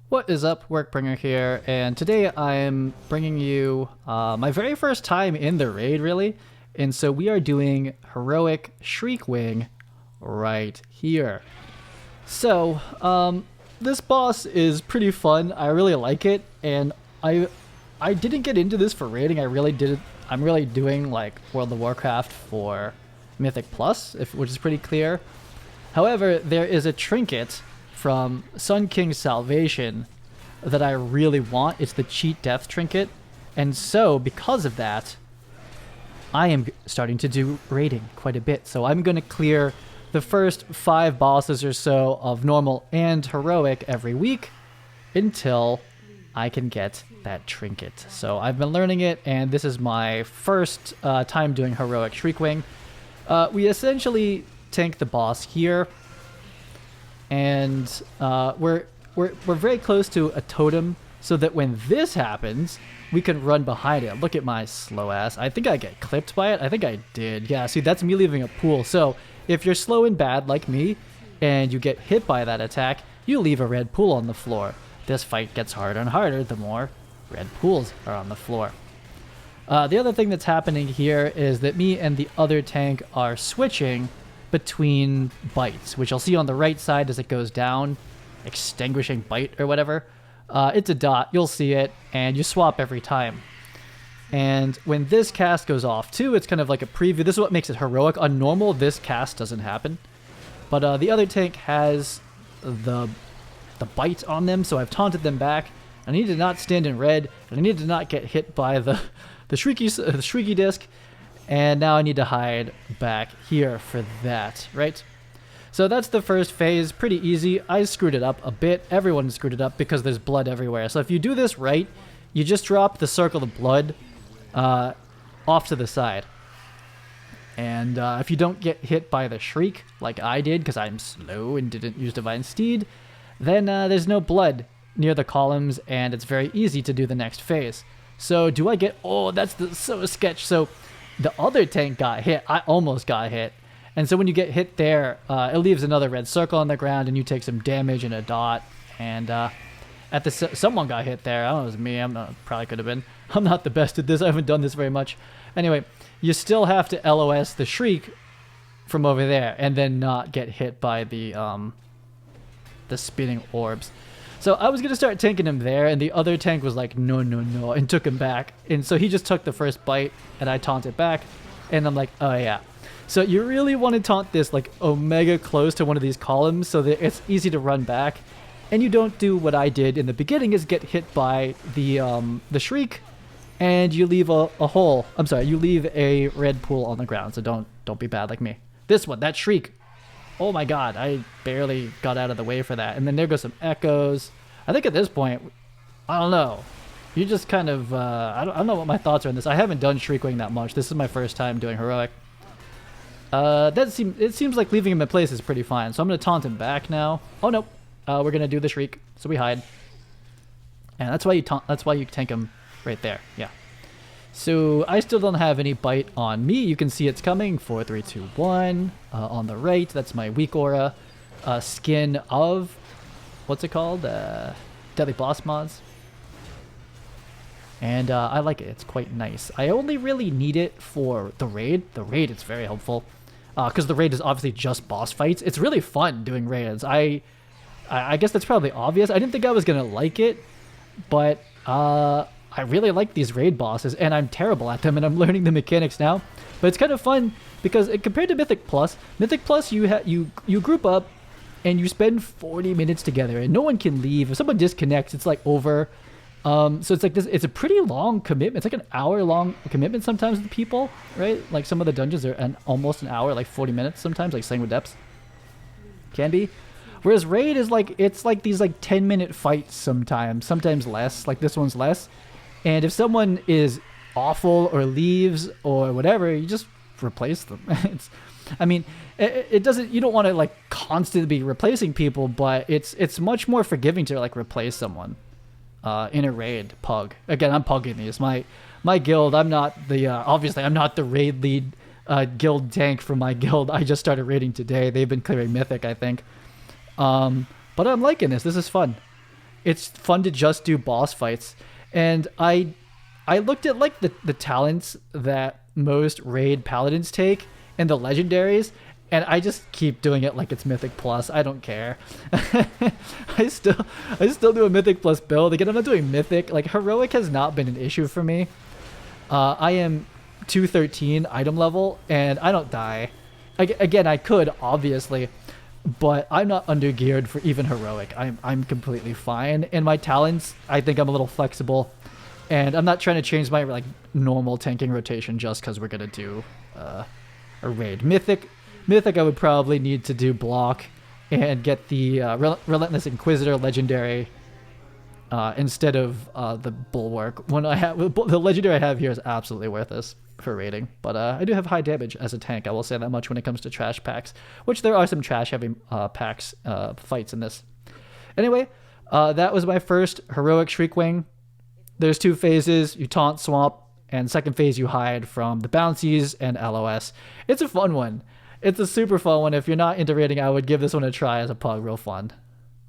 What is up, Workbringer here, and today I'm bringing you my very first time in the raid, really. And so we are doing Heroic Shriekwing right here. So, this boss is pretty fun. I really like it, and I didn't get into this for raiding. I'm really doing like World of Warcraft for Mythic Plus, which is pretty clear. However, there is a trinket from Sun King's Salvation that I really want. It's the Cheat Death trinket. And so, because of that, I am starting to do raiding quite a bit. So I'm going to clear the first 5 bosses or so of normal and heroic every week until I can get that trinket. So I've been learning it, and this is my first time doing Heroic Shriekwing. We essentially tank the boss here, and we're very close to a totem, so that when this happens, we can run behind it. Look at my slow ass. I think I get clipped by it. I think I did. Yeah, see, that's me leaving a pool. So if you're slow and bad like me, and you get hit by that attack, you leave a red pool on the floor. This fight gets harder and harder the more red pools are on the floor. The other thing that's happening here is that me and the other tank are switching between bites, which I'll see on the right side as it goes down, extinguishing bite or whatever. It's a dot, you'll see it, and you swap every time. And when this cast goes off too, it's kind of like a preview. This is what makes it heroic. On normal, this cast doesn't happen. But the other tank has the bite on them, so I've taunted them back. I need to not stand in red, and I need to not get hit by the shrieky disc. And now I need to hide back here for that, right? So that's the first phase, pretty easy. I screwed it up a bit. Everyone screwed it up because there's blood everywhere. So if you do this right, you just drop the circle of blood off to the side. And if you don't get hit by the shriek, like I did, because I'm slow and didn't use Divine Steed, then there's no blood near the columns, and it's very easy to do the next phase. So do I get... Oh, that's so sketch. So the other tank got hit. I almost got hit. And so when you get hit there, it leaves another red circle on the ground, and you take some damage and a dot. And someone got hit there. I don't know, it was me. Probably could have been. I'm not the best at this. I haven't done this very much. Anyway, you still have to LOS the shriek from over there, and then not get hit by the spinning orbs. So I was going to start tanking him there, and the other tank was like, no, no, no, and took him back. And so he just took the first bite, and I taunted back, and I'm like, oh yeah. So you really want to taunt this like omega close to one of these columns so that it's easy to run back, and you don't do what I did in the beginning, is get hit by the shriek, and you leave a hole. I'm sorry, you leave a red pool on the ground. So don't be bad like me. This one, that shriek. Oh my god, I barely got out of the way for that. And then there goes some echoes. I think at this point, I don't know. You just kind of, I don't know what my thoughts are on this. I haven't done Shriekwing that much. This is my first time doing Heroic. It seems like leaving him in place is pretty fine. So I'm going to taunt him back now. Oh no, we're going to do the Shriek. So we hide. And that's why you tank him right there. Yeah. So I still don't have any bite on me. You can see it's coming. 4, 3, 2, 1. On the right, that's my weak aura. Skin of, what's it called? Deadly Boss Mods. And I like it. It's quite nice. I only really need it for the raid. The raid is very helpful. Because the raid is obviously just boss fights. It's really fun doing raids. I guess that's probably obvious. I didn't think I was going to like it. But I really like these raid bosses, and I'm terrible at them, and I'm learning the mechanics now. But it's kind of fun because compared to Mythic Plus, you group up and you spend 40 minutes together, and no one can leave. If someone disconnects, it's like over. So it's like this. It's a pretty long commitment. It's like an hour-long commitment sometimes with people, right? Like some of the dungeons are almost an hour, like 40 minutes sometimes, like Sanguine Depths can be. Whereas raid is like, it's like these like 10-minute fights sometimes less. Like this one's less. And if someone is awful or leaves or whatever, you just replace them. It doesn't, you don't want to like constantly be replacing people, but it's much more forgiving to like replace someone in a raid pug. Again, I'm pugging these. My guild, I'm not the, obviously I'm not the raid lead guild tank for my guild. I just started raiding today. They've been clearing Mythic, I think. But I'm liking this. This is fun. It's fun to just do boss fights. And I looked at like the talents that most raid paladins take and the legendaries, and I just keep doing it like it's Mythic Plus. I don't care. I still do a Mythic Plus build. Again, I'm not doing Mythic. Like Heroic has not been an issue for me. I am 213 item level, and I don't die. Again, I could obviously, but I'm not undergeared for even Heroic. I'm completely fine, and my talents, I think I'm a little flexible, and I'm not trying to change my like normal tanking rotation just because we're gonna do a raid. Mythic, I would probably need to do block and get the Relentless Inquisitor legendary instead of the Bulwark. When I have the legendary I have here is absolutely worth this for raiding, but I do have high damage as a tank. I will say that much when it comes to trash packs, which there are some trash heavy packs fights in this. Anyway, that was my first Heroic Shriekwing. There's 2 phases. You taunt, swamp, and second phase you hide from the bouncies and LOS. It's a fun one. It's a super fun one. If you're not into raiding, I would give this one a try as a pug. Real fun.